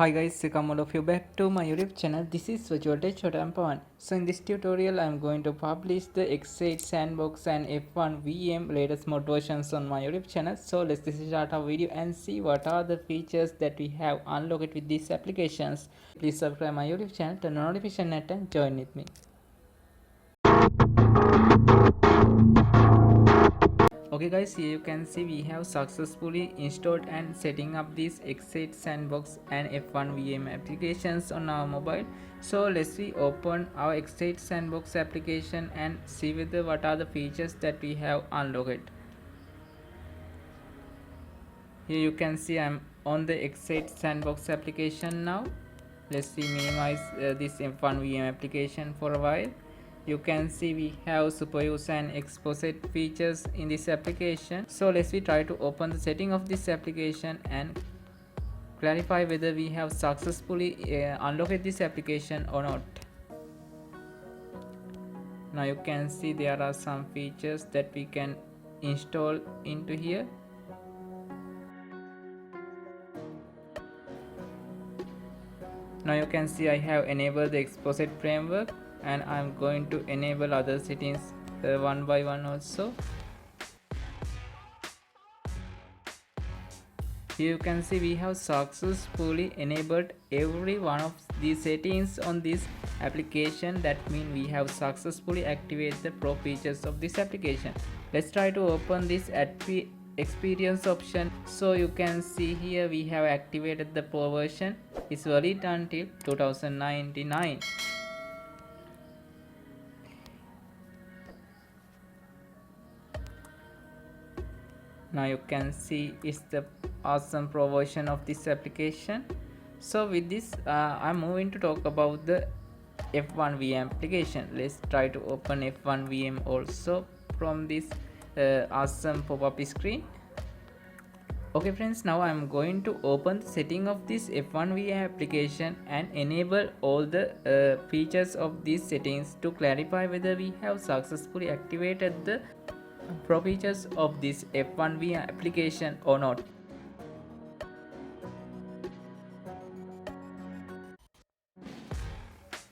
Hi guys, welcome all of you back to my YouTube channel. This is Virtual Tech Pawan. So in this tutorial I am going to publish the X8 Sandbox and F1VM latest mod versions on my YouTube channel. So let's start our video and see what are the features that we have unlocked with these applications. Please subscribe my YouTube channel, turn on notification and join with me. Okay guys, here you can see we have successfully installed and setting up these X8 Sandbox and F1VM applications on our mobile. So let's see open our X8 Sandbox application and see whether what are the features that we have unlocked. Here you can see I'm on the X8 Sandbox application now. Let's see minimize this F1VM application for a while. You can see we have super use and exposed features in this application. So let's try to open the setting of this application and clarify whether we have successfully unlocked this application or not. Now you can see there are some features that we can install into here. Now you can see I have enabled the exposed framework and I'm going to enable other settings one by one also. Here you can see we have successfully enabled every one of these settings on this application. That means we have successfully activated the pro features of this application. Let's try to open this experience option. So you can see here we have activated the pro version. It's valid until 2099. Now you can see it's the awesome pro version of this application. So with this I'm moving to talk about the F1VM application. Let's try to open F1VM also from this awesome pop-up screen. Okay friends, now I'm going to open the setting of this F1VM application and enable all the features of these settings to clarify whether we have successfully activated the pro features of this F1VM application or not.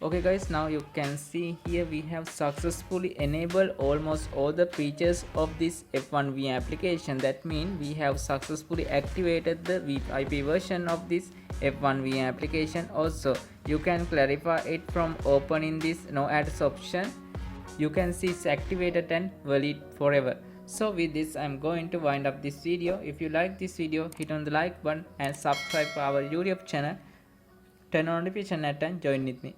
Okay guys, now you can see here we have successfully enabled almost all the features of this F1VM application. That means we have successfully activated the VIP version of this F1VM application. Also you can clarify it from opening this no ads option. You can see it's activated and valid forever. So with this I'm going to wind up this video. If you like this video, hit on the like button and subscribe to our YouTube channel, turn on notification and join with me.